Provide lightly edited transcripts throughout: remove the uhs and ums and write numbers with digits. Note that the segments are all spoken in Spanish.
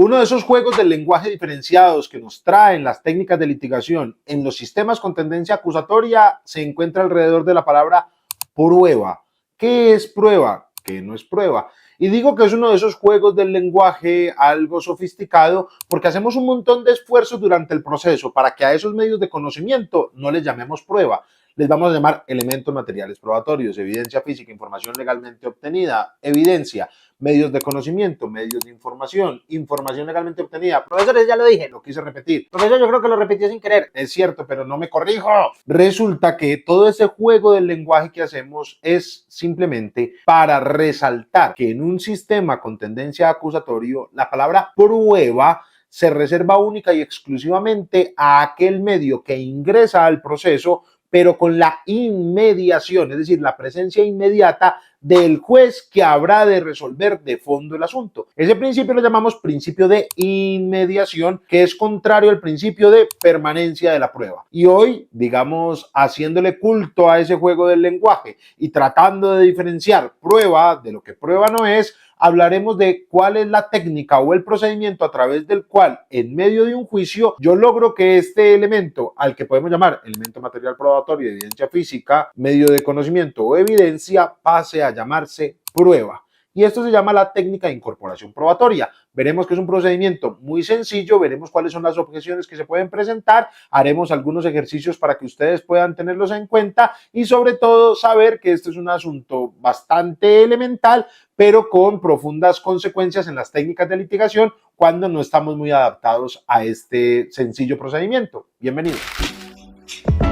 Uno de esos juegos del lenguaje diferenciados que nos traen las técnicas de litigación en los sistemas con tendencia acusatoria se encuentra alrededor de la palabra prueba. ¿Qué es prueba? ¿Qué no es prueba? Y digo que es uno de esos juegos del lenguaje algo sofisticado porque hacemos un montón de esfuerzos durante el proceso para que a esos medios de conocimiento no les llamemos prueba. Les vamos a llamar elementos materiales probatorios, evidencia física, información legalmente obtenida, evidencia, medios de conocimiento, medios de información, información legalmente obtenida. Profesor, ya lo dije, lo quise repetir. Profesor, yo creo que lo repetí sin querer. Es cierto, pero no me corrijo. Resulta que todo ese juego del lenguaje que hacemos es simplemente para resaltar que en un sistema con tendencia acusatorio, la palabra prueba se reserva única y exclusivamente a aquel medio que ingresa al proceso, pero con la inmediación, es decir, la presencia inmediata del juez que habrá de resolver de fondo el asunto. Ese principio lo llamamos principio de inmediación, que es contrario al principio de permanencia de la prueba. Y hoy, digamos, haciéndole culto a ese juego del lenguaje y tratando de diferenciar prueba de lo que prueba no es, hablaremos de cuál es la técnica o el procedimiento a través del cual, en medio de un juicio, yo logro que este elemento, al que podemos llamar elemento material probatorio, evidencia física, medio de conocimiento o evidencia, pase a llamarse prueba. Y esto se llama la técnica de incorporación probatoria. Veremos que es un procedimiento muy sencillo, veremos cuáles son las objeciones que se pueden presentar, haremos algunos ejercicios para que ustedes puedan tenerlos en cuenta y sobre todo saber que este es un asunto bastante elemental, pero con profundas consecuencias en las técnicas de litigación cuando no estamos muy adaptados a este sencillo procedimiento. Bienvenidos.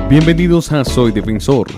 Bienvenidos a Soy Defensor.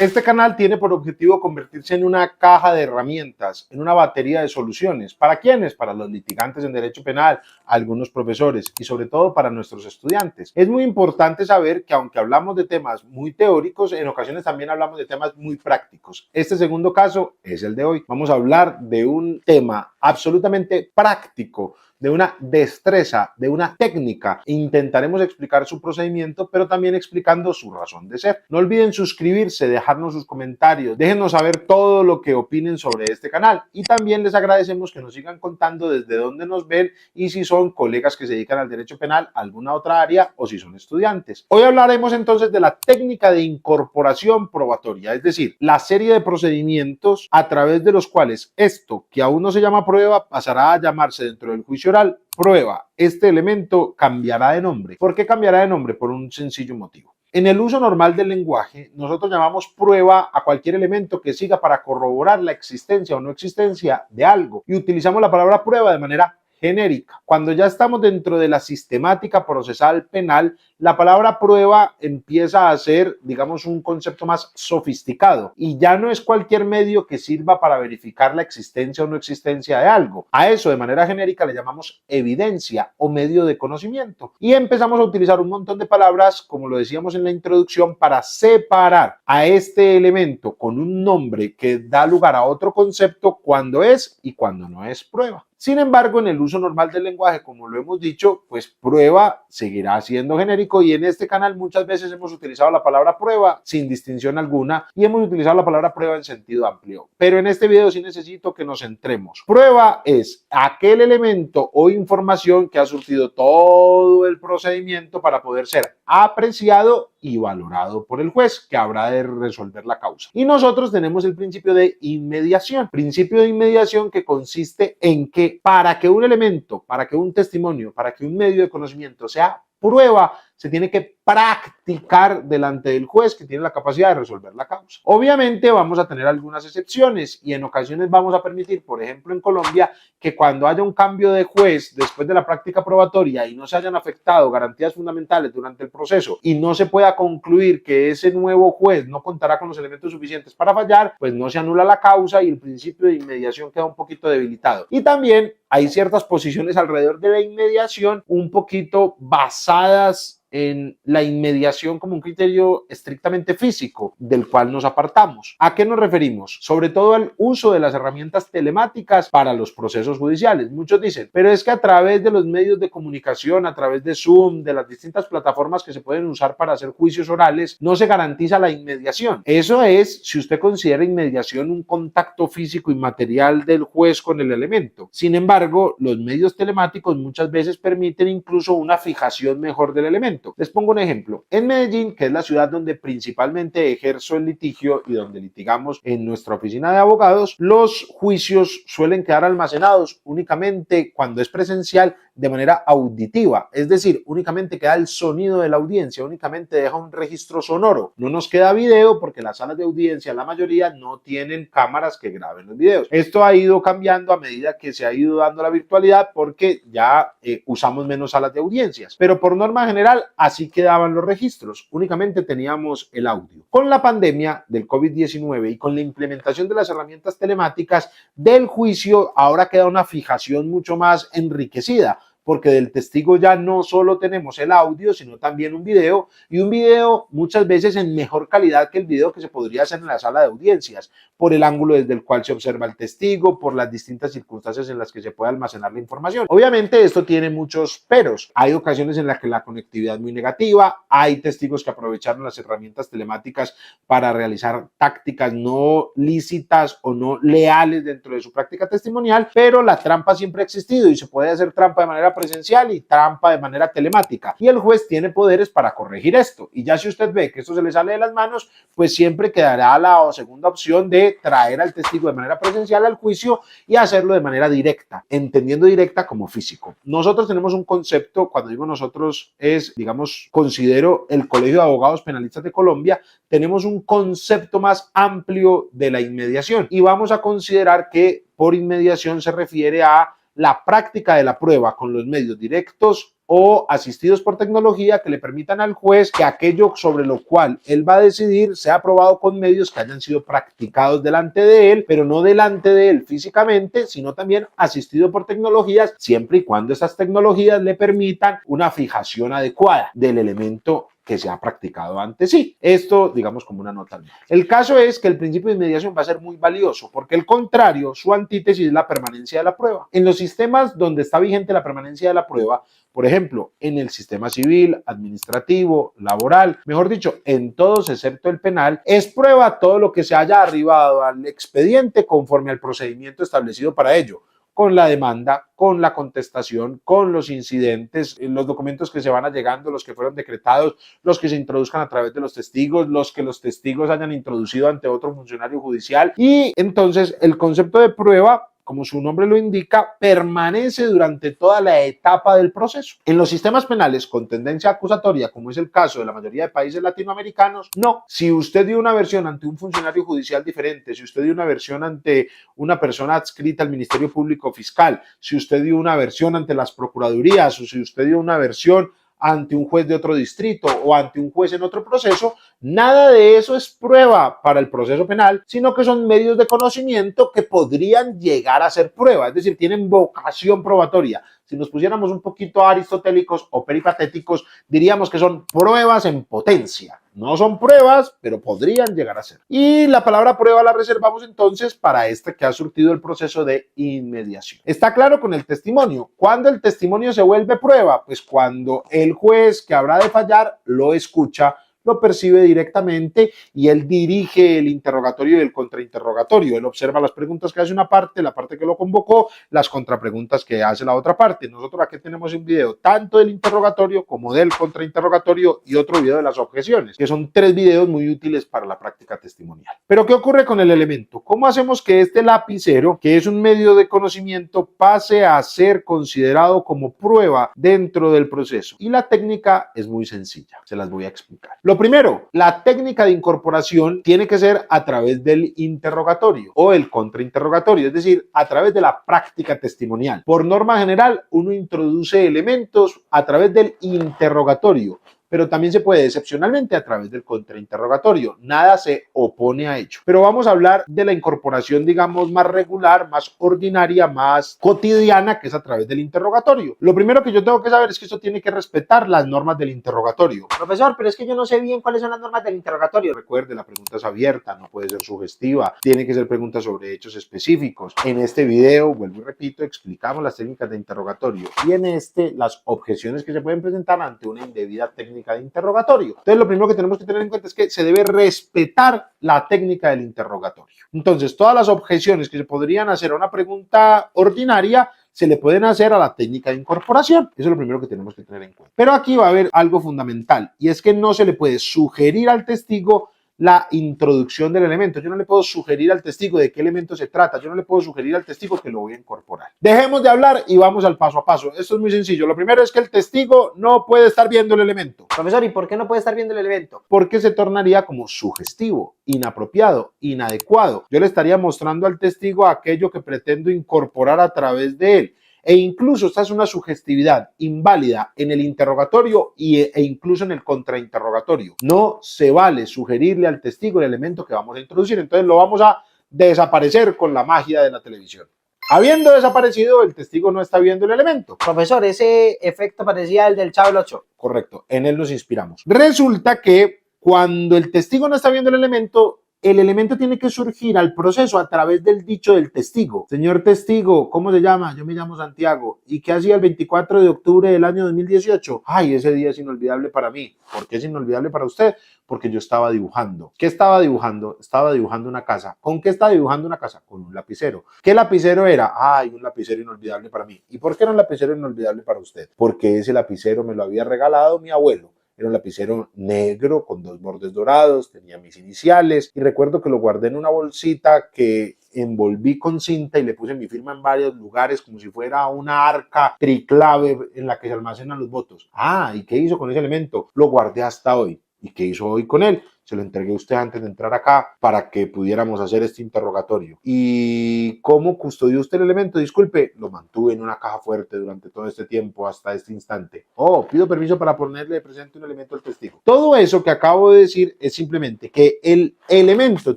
Este canal tiene por objetivo convertirse en una caja de herramientas, en una batería de soluciones. ¿Para quiénes? Para los litigantes en derecho penal, algunos profesores y sobre todo para nuestros estudiantes. Es muy importante saber que aunque hablamos de temas muy teóricos, en ocasiones también hablamos de temas muy prácticos. Este segundo caso es el de hoy. Vamos a hablar de un tema absolutamente práctico, de una destreza, de una técnica. Intentaremos explicar su procedimiento, pero también explicando su razón de ser. No olviden suscribirse, dejarnos sus comentarios, déjenos saber todo lo que opinen sobre este canal y también les agradecemos que nos sigan contando desde dónde nos ven y si son colegas que se dedican al derecho penal, a alguna otra área o si son estudiantes. Hoy hablaremos entonces de la técnica de incorporación probatoria, es decir, la serie de procedimientos a través de los cuales esto que aún no se llama prueba pasará a llamarse dentro del juicio oral prueba. Este elemento cambiará de nombre. ¿Por qué cambiará de nombre? Por un sencillo motivo. En el uso normal del lenguaje, nosotros llamamos prueba a cualquier elemento que siga para corroborar la existencia o no existencia de algo y utilizamos la palabra prueba de manera genérica. Cuando ya estamos dentro de la sistemática procesal penal, la palabra prueba empieza a ser, digamos, un concepto más sofisticado y ya no es cualquier medio que sirva para verificar la existencia o no existencia de algo. A eso, de manera genérica, le llamamos evidencia o medio de conocimiento. Y empezamos a utilizar un montón de palabras, como lo decíamos en la introducción, para separar a este elemento con un nombre que da lugar a otro concepto cuando es y cuando no es prueba. Sin embargo, en el uso normal del lenguaje, como lo hemos dicho, pues prueba seguirá siendo genérico y en este canal muchas veces hemos utilizado la palabra prueba sin distinción alguna y hemos utilizado la palabra prueba en sentido amplio. Pero en este video sí necesito que nos centremos. Prueba es aquel elemento o información que ha surtido todo el procedimiento para poder ser apreciado y valorado por el juez que habrá de resolver la causa. Y nosotros tenemos el principio de inmediación. Principio de inmediación que consiste en que para que un elemento, para que un testimonio, para que un medio de conocimiento sea prueba, se tiene que practicar delante del juez que tiene la capacidad de resolver la causa. Obviamente vamos a tener algunas excepciones y en ocasiones vamos a permitir, por ejemplo en Colombia, que cuando haya un cambio de juez después de la práctica probatoria y no se hayan afectado garantías fundamentales durante el proceso y no se pueda concluir que ese nuevo juez no contará con los elementos suficientes para fallar, pues no se anula la causa y el principio de inmediación queda un poquito debilitado. Y también hay ciertas posiciones alrededor de la inmediación un poquito basadas en la inmediación como un criterio estrictamente físico del cual nos apartamos. ¿A qué nos referimos? Sobre todo al uso de las herramientas telemáticas para los procesos judiciales. Muchos dicen, pero es que a través de los medios de comunicación, a través de Zoom, de las distintas plataformas que se pueden usar para hacer juicios orales, no se garantiza la inmediación. Eso es si usted considera inmediación un contacto físico y material del juez con el elemento. Sin embargo, los medios telemáticos muchas veces permiten incluso una fijación mejor del elemento. Les pongo un ejemplo. En Medellín, que es la ciudad donde principalmente ejerzo el litigio y donde litigamos en nuestra oficina de abogados, los juicios suelen quedar almacenados únicamente cuando es presencial de manera auditiva, es decir, únicamente queda el sonido de la audiencia, únicamente deja un registro sonoro. No nos queda video porque las salas de audiencia, la mayoría, no tienen cámaras que graben los videos. Esto ha ido cambiando a medida que se ha ido dando la virtualidad porque ya usamos menos salas de audiencias, pero por norma general así quedaban los registros, únicamente teníamos el audio. Con la pandemia del COVID-19 y con la implementación de las herramientas telemáticas del juicio, ahora queda una fijación mucho más enriquecida, porque del testigo ya no solo tenemos el audio, sino también un video, y un video muchas veces en mejor calidad que el video que se podría hacer en la sala de audiencias, por el ángulo desde el cual se observa el testigo, por las distintas circunstancias en las que se puede almacenar la información. Obviamente esto tiene muchos peros. Hay ocasiones en las que la conectividad es muy negativa, hay testigos que aprovecharon las herramientas telemáticas para realizar tácticas no lícitas o no leales dentro de su práctica testimonial, pero la trampa siempre ha existido y se puede hacer trampa de manera presencial y trampa de manera telemática, y el juez tiene poderes para corregir esto, y ya si usted ve que esto se le sale de las manos, pues siempre quedará la segunda opción de traer al testigo de manera presencial al juicio y hacerlo de manera directa, entendiendo directa como físico. Nosotros tenemos un concepto, cuando digo nosotros es, digamos, considero el Colegio de Abogados Penalistas de Colombia, tenemos un concepto más amplio de la inmediación y vamos a considerar que por inmediación se refiere a la práctica de la prueba con los medios directos o asistidos por tecnología que le permitan al juez que aquello sobre lo cual él va a decidir sea aprobado con medios que hayan sido practicados delante de él, pero no delante de él físicamente, sino también asistido por tecnologías, siempre y cuando esas tecnologías le permitan una fijación adecuada del elemento que se ha practicado antes. Sí, esto digamos como una nota. El caso es que el principio de inmediación va a ser muy valioso porque el contrario, su antítesis es la permanencia de la prueba. En los sistemas donde está vigente la permanencia de la prueba, por ejemplo, en el sistema civil, administrativo, laboral, mejor dicho, en todos excepto el penal, es prueba todo lo que se haya arribado al expediente conforme al procedimiento establecido para ello, con la demanda, con la contestación, con los incidentes, los documentos que se van allegando, los que fueron decretados, los que se introduzcan a través de los testigos, los que los testigos hayan introducido ante otro funcionario judicial. Y entonces el concepto de prueba, como su nombre lo indica, permanece durante toda la etapa del proceso. En los sistemas penales con tendencia acusatoria, como es el caso de la mayoría de países latinoamericanos, no. Si usted dio una versión ante un funcionario judicial diferente, si usted dio una versión ante una persona adscrita al Ministerio Público Fiscal, si usted dio una versión ante las procuradurías o si usted dio una versión ante un juez de otro distrito o ante un juez en otro proceso, nada de eso es prueba para el proceso penal, sino que son medios de conocimiento que podrían llegar a ser prueba, es decir, tienen vocación probatoria. Si nos pusiéramos un poquito aristotélicos o peripatéticos, diríamos que son pruebas en potencia. No son pruebas, pero podrían llegar a ser. Y la palabra prueba la reservamos entonces para este que ha surtido el proceso de inmediación. Está claro con el testimonio. ¿Cuándo el testimonio se vuelve prueba? Pues cuando el juez que habrá de fallar lo escucha, lo percibe directamente y él dirige el interrogatorio y el contrainterrogatorio. Él observa las preguntas que hace una parte, la parte que lo convocó, las contrapreguntas que hace la otra parte. Nosotros aquí tenemos un video tanto del interrogatorio como del contrainterrogatorio y otro video de las objeciones, que son 3 videos muy útiles para la práctica testimonial. Pero ¿qué ocurre con el elemento? ¿Cómo hacemos que este lapicero, que es un medio de conocimiento, pase a ser considerado como prueba dentro del proceso? Y la técnica es muy sencilla, se las voy a explicar. Lo primero, la técnica de incorporación tiene que ser a través del interrogatorio o el contrainterrogatorio, es decir, a través de la práctica testimonial. Por norma general, uno introduce elementos a través del interrogatorio, pero también se puede excepcionalmente a través del contrainterrogatorio. Nada se opone a ello. Pero vamos a hablar de la incorporación, digamos, más regular, más ordinaria, más cotidiana, que es a través del interrogatorio. Lo primero que yo tengo que saber es que esto tiene que respetar las normas del interrogatorio. Profesor, pero es que yo no sé bien cuáles son las normas del interrogatorio. Recuerde, la pregunta es abierta, no puede ser sugestiva, tiene que ser preguntas sobre hechos específicos. En este video, vuelvo y repito, explicamos las técnicas de interrogatorio y en las objeciones que se pueden presentar ante una indebida técnica de interrogatorio. Entonces, lo primero que tenemos que tener en cuenta es que se debe respetar la técnica del interrogatorio. Entonces, todas las objeciones que se podrían hacer a una pregunta ordinaria se le pueden hacer a la técnica de incorporación. Eso es lo primero que tenemos que tener en cuenta. Pero aquí va a haber algo fundamental y es que no se le puede sugerir al testigo la introducción del elemento. Yo no le puedo sugerir al testigo de qué elemento se trata. Yo no le puedo sugerir al testigo que lo voy a incorporar. Dejemos de hablar y vamos al paso a paso. Esto es muy sencillo. Lo primero es que el testigo no puede estar viendo el elemento. Profesor, ¿y por qué no puede estar viendo el elemento? Porque se tornaría como sugestivo, inapropiado, inadecuado. Yo le estaría mostrando al testigo aquello que pretendo incorporar a través de él. E incluso esta es una sugestividad inválida en el interrogatorio e incluso en el contrainterrogatorio. No se vale sugerirle al testigo el elemento que vamos a introducir, entonces lo vamos a desaparecer con la magia de la televisión. Habiendo desaparecido, el testigo no está viendo el elemento. Profesor, ese efecto parecía el del Chavo del Ocho. Correcto, en él nos inspiramos. Resulta que cuando el testigo no está viendo el elemento tiene que surgir al proceso a través del dicho del testigo. Señor testigo, ¿cómo se llama? Yo me llamo Santiago. ¿Y qué hacía el 24 de octubre del año 2018? Ay, ese día es inolvidable para mí. ¿Por qué es inolvidable para usted? Porque yo estaba dibujando. ¿Qué estaba dibujando? Estaba dibujando una casa. ¿Con qué estaba dibujando una casa? Con un lapicero. ¿Qué lapicero era? Ay, un lapicero inolvidable para mí. ¿Y por qué era un lapicero inolvidable para usted? Porque ese lapicero me lo había regalado mi abuelo. Era un lapicero negro con 2 bordes dorados, tenía mis iniciales y recuerdo que lo guardé en una bolsita que envolví con cinta y le puse mi firma en varios lugares como si fuera una arca triclave en la que se almacenan los votos. Ah, ¿y qué hizo con ese elemento? Lo guardé hasta hoy. ¿Y qué hizo hoy con él? Se lo entregué a usted antes de entrar acá para que pudiéramos hacer este interrogatorio. ¿Y cómo custodió usted el elemento? Disculpe, lo mantuve en una caja fuerte durante todo este tiempo hasta este instante. Oh, pido permiso para ponerle de presente un elemento al testigo. Todo eso que acabo de decir es simplemente que el elemento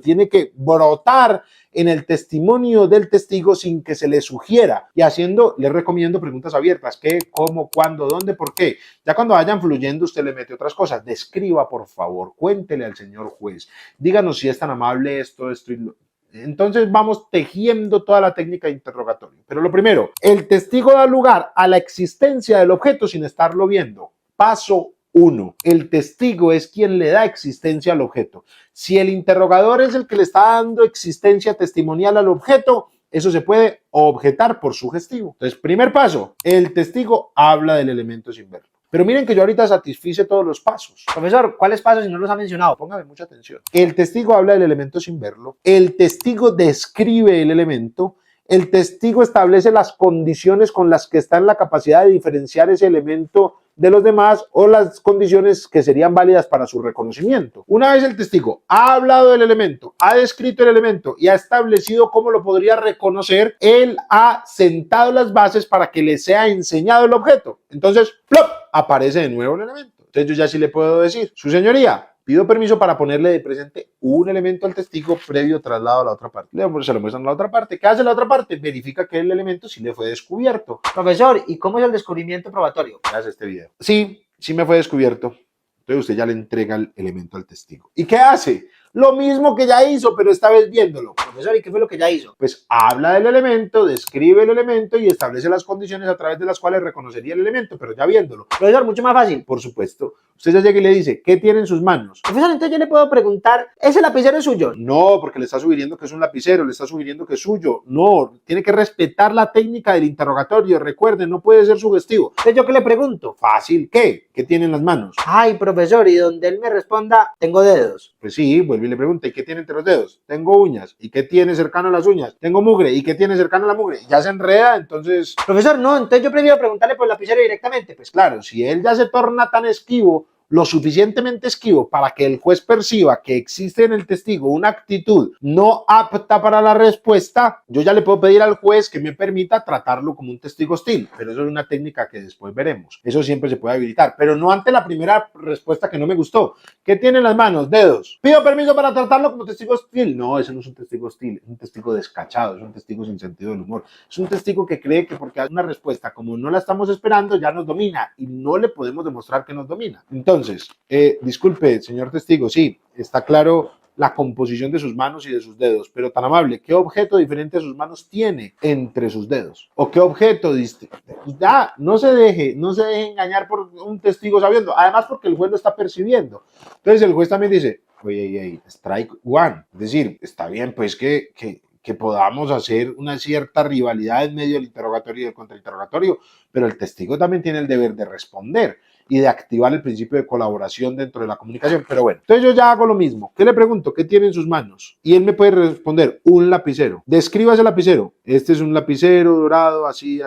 tiene que brotar en el testimonio del testigo sin que se le sugiera y haciendo, les recomiendo preguntas abiertas, qué, cómo, cuándo, dónde, por qué. Ya cuando vayan fluyendo usted le mete otras cosas, describa por favor, cuéntele al señor juez, díganos si es tan amable esto y lo. Entonces vamos tejiendo toda la técnica de interrogatorio. Pero lo primero, el testigo da lugar a la existencia del objeto sin estarlo viendo. Paso 1. El testigo es quien le da existencia al objeto. Si el interrogador es el que le está dando existencia testimonial al objeto, eso se puede objetar por sugestivo. Entonces, primer paso, el testigo habla del elemento sin verlo. Pero miren que yo ahorita satisfice todos los pasos. Profesor, ¿cuáles pasos si no los ha mencionado? Póngame mucha atención. El testigo habla del elemento sin verlo. El testigo describe el elemento. El testigo establece las condiciones con las que está en la capacidad de diferenciar ese elemento de los demás o las condiciones que serían válidas para su reconocimiento. Una vez el testigo ha hablado del elemento, ha descrito el elemento y ha establecido cómo lo podría reconocer, él ha sentado las bases para que le sea enseñado el objeto. Entonces, ¡plop!, aparece de nuevo el elemento. Entonces yo ya sí le puedo decir, su señoría, pido permiso para ponerle de presente un elemento al testigo previo traslado a la otra parte. Se lo muestran a la otra parte. ¿Qué hace la otra parte? Verifica que el elemento sí le fue descubierto. Profesor, ¿y cómo es el descubrimiento probatorio? Hace este video. Sí, sí me fue descubierto. Entonces usted ya le entrega el elemento al testigo. ¿Y qué hace? Lo mismo que ya hizo, pero esta vez viéndolo. Profesor, ¿y qué fue lo que ya hizo? Pues habla del elemento, describe el elemento y establece las condiciones a través de las cuales reconocería el elemento, pero ya viéndolo. Profesor, mucho más fácil. Por supuesto. Usted ya llega y le dice, ¿qué tiene en sus manos? Profesor, entonces yo le puedo preguntar, ¿ese lapicero es suyo? No, porque le está sugiriendo que es un lapicero, le está sugiriendo que es suyo. No, tiene que respetar la técnica del interrogatorio. Recuerden, no puede ser sugestivo. Entonces, ¿yo qué le pregunto? Fácil, ¿qué? ¿Qué tiene en las manos? Ay, profesor, y donde él me responda, tengo dedos. Pues sí, vuelve y le pregunta, ¿y qué tiene entre los dedos? Tengo uñas. ¿Y qué tiene cercano a las uñas? Tengo mugre. ¿Y qué tiene cercano a la mugre? Ya se enreda, entonces... Profesor, no, entonces yo prefiero preguntarle por el lapicero directamente. Pues claro, si él ya se torna tan esquivo, lo suficientemente esquivo para que el juez perciba que existe en el testigo una actitud no apta para la respuesta, yo ya le puedo pedir al juez que me permita tratarlo como un testigo hostil, pero eso es una técnica que después veremos. Eso siempre se puede habilitar, pero no ante la primera respuesta que no me gustó. ¿Qué tiene en las manos? Dedos. ¿Pido permiso para tratarlo como testigo hostil? No, ese no es un testigo hostil, es un testigo descachado, es un testigo sin sentido del humor. Es un testigo que cree que porque hace una respuesta como no la estamos esperando ya nos domina y no le podemos demostrar que nos domina. Entonces, disculpe, señor testigo, sí, está claro la composición de sus manos y de sus dedos, pero tan amable, ¿qué objeto diferente de sus manos tiene entre sus dedos? ¿O qué objeto distinto? Ya, no se deje engañar por un testigo sabiendo, además porque el juez lo está percibiendo. Entonces el juez también dice, oye, strike one, es decir, está bien, pues que podamos hacer una cierta rivalidad en medio del interrogatorio y del contrainterrogatorio, pero el testigo también tiene el deber de responder y de activar el principio de colaboración dentro de la comunicación. Pero bueno, entonces yo ya hago lo mismo. ¿Qué le pregunto? ¿Qué tiene en sus manos? Y él me puede responder, un lapicero. Describa ese lapicero. Este es un lapicero dorado, así,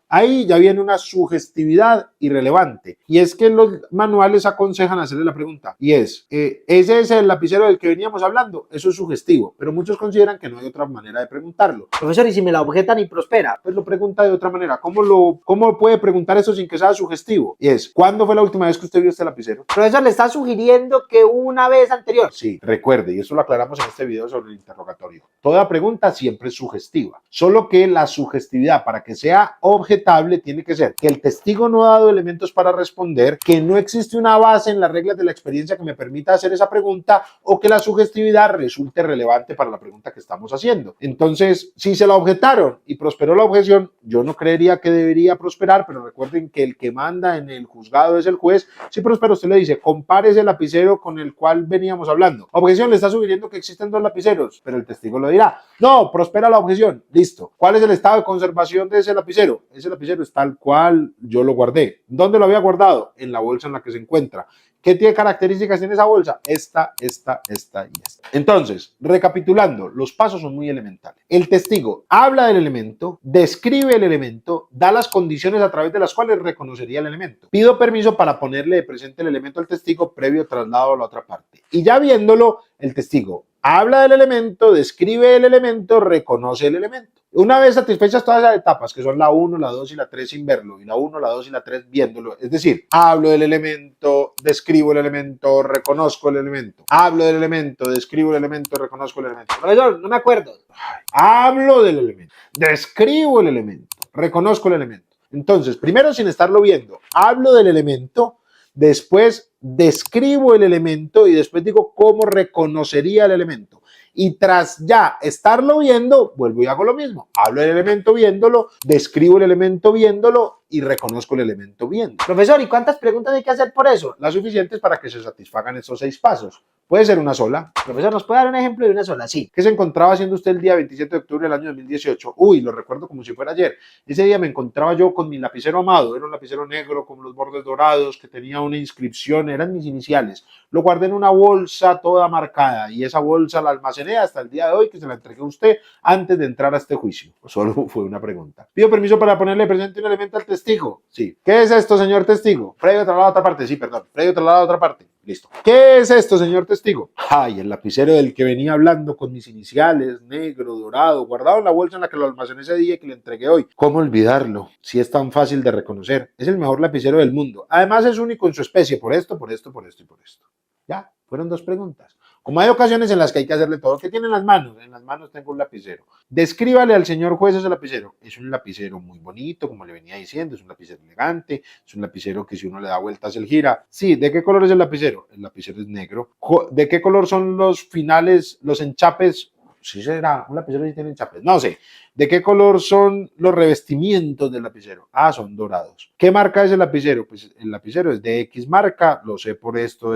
Ahí ya viene una sugestividad irrelevante. Y es que los manuales aconsejan hacerle la pregunta. Y ¿ese es el lapicero del que veníamos hablando? Eso es sugestivo. Pero muchos consideran que no hay otra manera de preguntarlo. Profesor, ¿y si me la objetan y prospera? Pues lo pregunta de otra manera. ¿Cómo puede preguntar eso sin que sea sugestivo? Y ¿cuándo fue la última vez que usted vio este lapicero? Profesor, le está sugiriendo que una vez anterior. Sí, recuerde, y eso lo aclaramos en este video sobre el interrogatorio. Toda pregunta siempre es sugestiva, solo que la sugestividad, para que sea objetable, tiene que ser que el testigo no ha dado elementos para responder, que no existe una base en las reglas de la experiencia que me permita hacer esa pregunta, o que la sugestividad resulte relevante para la pregunta que estamos haciendo. Entonces, si se la objetaron y prosperó la objeción, yo no creería que debería prosperar, pero recuerden que el que manda en el juzgado es el juez. Si prospera, usted le dice, compare ese lapicero con el cual veníamos hablando. Objeción, le está sugiriendo que existen dos lapiceros, pero el testigo lo dirá. No, prospera la objeción. Listo. ¿Cuál es el estado de conservación de ese lapicero? Ese lapicero es tal cual yo lo guardé. ¿Dónde lo había guardado? En la bolsa en la que se encuentra. ¿Qué tiene características en esa bolsa? Esta y esta. Entonces, recapitulando, los pasos son muy elementales. El testigo habla del elemento, describe el elemento, da las condiciones a través de las cuales reconocería el elemento. Pido permiso para ponerle de presente el elemento al testigo previo traslado a la otra parte. Y ya viéndolo, el testigo habla del elemento, describe el elemento, reconoce el elemento. Una vez satisfechas todas las etapas, que son la 1, la 2 y la 3 sin verlo, y la 1, la 2 y la 3 viéndolo, es decir, hablo del elemento, describo el elemento, reconozco el elemento. Hablo del elemento, describo el elemento, reconozco el elemento. Profesor, no me acuerdo. Hablo del elemento, describo el elemento, reconozco el elemento. Entonces, primero sin estarlo viendo, hablo del elemento, después describo el elemento y después digo cómo reconocería el elemento. Y tras ya estarlo viendo, vuelvo y hago lo mismo. Hablo del elemento viéndolo, describo el elemento viéndolo y reconozco el elemento viendo. Profesor, ¿y cuántas preguntas hay que hacer por eso? Las suficientes para que se satisfagan estos 6 pasos. Puede ser una sola. Profesor, ¿nos puede dar un ejemplo de una sola? Sí. ¿Qué se encontraba haciendo usted el día 27 de octubre del año 2018? Uy, lo recuerdo como si fuera ayer. Ese día me encontraba yo con mi lapicero amado. Era un lapicero negro con los bordes dorados que tenía una inscripción, eran mis iniciales. Lo guardé en una bolsa toda marcada y esa bolsa la almacené hasta el día de hoy que se la entregué a usted antes de entrar a este juicio. Solo fue una pregunta. ¿Pido permiso para ponerle presente un elemento al testigo? Sí. ¿Qué es esto, señor testigo? Previo traslado a otra parte. Sí, perdón. Previo traslado a otra parte. Listo. ¿Qué es esto, señor testigo? Ay, el lapicero del que venía hablando con mis iniciales, negro, dorado, guardado en la bolsa en la que lo almacené ese día y que le entregué hoy. ¿Cómo olvidarlo? Si es tan fácil de reconocer. Es el mejor lapicero del mundo. Además es único en su especie. Por esto y por esto. Ya, fueron 2 preguntas. Como hay ocasiones en las que hay que hacerle todo, ¿qué tiene en las manos? En las manos tengo un lapicero. Descríbale al señor juez ese lapicero. Es un lapicero muy bonito, como le venía diciendo, es un lapicero elegante, es un lapicero que si uno le da vueltas él gira. Sí, ¿de qué color es el lapicero? El lapicero es negro. ¿De qué color son los finales, los enchapes? Sí será, un lapicero que tiene enchapes. No sé. ¿De qué color son los revestimientos del lapicero? Ah, son dorados. ¿Qué marca es el lapicero? Pues el lapicero es de X marca, lo sé por esto.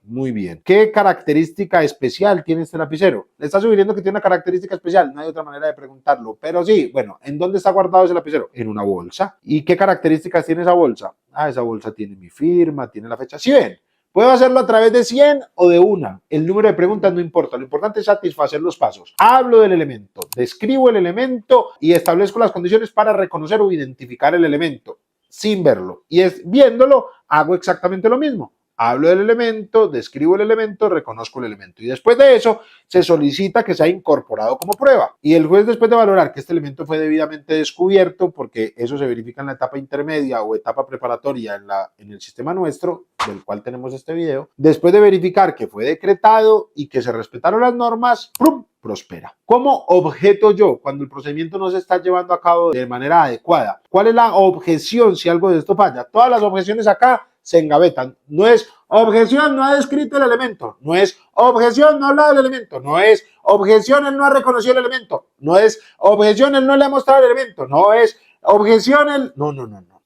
Muy bien. ¿Qué característica especial tiene este lapicero? Le está sugiriendo que tiene una característica especial, no hay otra manera de preguntarlo, pero sí, bueno, ¿en dónde está guardado ese lapicero? En una bolsa. ¿Y qué características tiene esa bolsa? Ah, esa bolsa tiene mi firma, tiene la fecha. ¿Sí ven? Puedo hacerlo a través de 100 o de una. El número de preguntas no importa. Lo importante es satisfacer los pasos. Hablo del elemento, describo el elemento y establezco las condiciones para reconocer o identificar el elemento. sin verlo. Y es viéndolo, hago exactamente lo mismo. Hablo del elemento, describo el elemento, reconozco el elemento. Y después de eso, se solicita que sea incorporado como prueba. Y el juez, después de valorar que este elemento fue debidamente descubierto, porque eso se verifica en la etapa intermedia o etapa preparatoria en el sistema nuestro, del cual tenemos este video, después de verificar que fue decretado y que se respetaron las normas, ¡prum!, prospera. ¿Cómo objeto yo cuando el procedimiento no se está llevando a cabo de manera adecuada? ¿Cuál es la objeción si algo de esto falla? Todas las objeciones acá se engavetan. No es objeción, no ha descrito el elemento. No es objeción, no ha hablado del elemento. No es objeción, él no ha reconocido el elemento. No es objeción, él no le ha mostrado el elemento. No es objeción, él... No.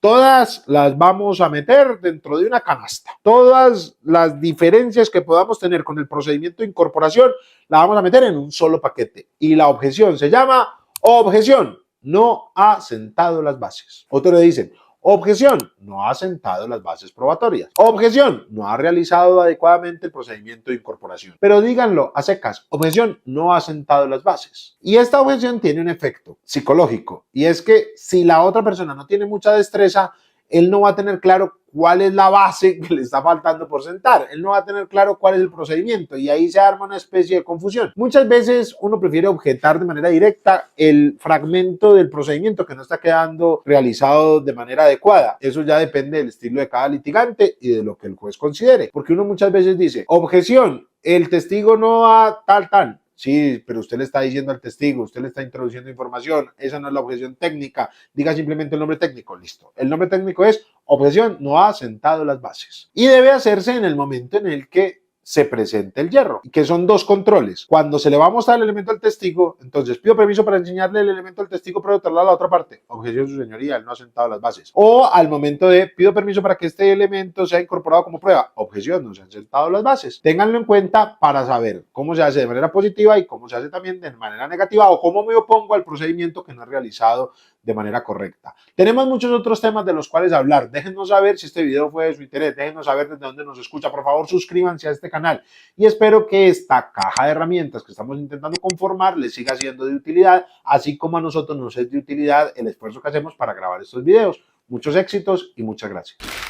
Todas las vamos a meter dentro de una canasta. Todas las diferencias que podamos tener con el procedimiento de incorporación la vamos a meter en un solo paquete. Y la objeción se llama objeción, no ha sentado las bases. Otros le dicen objeción, no ha sentado las bases probatorias. Objeción, no ha realizado adecuadamente el procedimiento de incorporación. Pero díganlo a secas, objeción, no ha sentado las bases. Y esta objeción tiene un efecto psicológico, y es que si la otra persona no tiene mucha destreza, él no va a tener claro cuál es la base que le está faltando por sentar. Él no va a tener claro cuál es el procedimiento y ahí se arma una especie de confusión. Muchas veces uno prefiere objetar de manera directa el fragmento del procedimiento que no está quedando realizado de manera adecuada. Eso ya depende del estilo de cada litigante y de lo que el juez considere. Porque uno muchas veces dice, objeción, el testigo no ha tal. Sí, pero usted le está diciendo al testigo, usted le está introduciendo información, esa no es la objeción técnica, diga simplemente el nombre técnico, listo. El nombre técnico es objeción, no ha sentado las bases. Y debe hacerse en el momento en el que se presente el hierro, que son dos controles. Cuando se le va a mostrar el elemento al testigo, entonces pido permiso para enseñarle el elemento al testigo, pero traslado a la otra parte. Objeción, su señoría, él no ha sentado las bases. O al momento de pido permiso para que este elemento sea incorporado como prueba. Objeción, no se han sentado las bases. Ténganlo en cuenta para saber cómo se hace de manera positiva y cómo se hace también de manera negativa o cómo me opongo al procedimiento que no es realizado de manera correcta. Tenemos muchos otros temas de los cuales hablar. Déjenos saber si este video fue de su interés. Déjenos saber desde dónde nos escucha. Por favor, suscríbanse a este canal. Y espero que esta caja de herramientas que estamos intentando conformar les siga siendo de utilidad, así como a nosotros nos es de utilidad el esfuerzo que hacemos para grabar estos videos. Muchos éxitos y muchas gracias.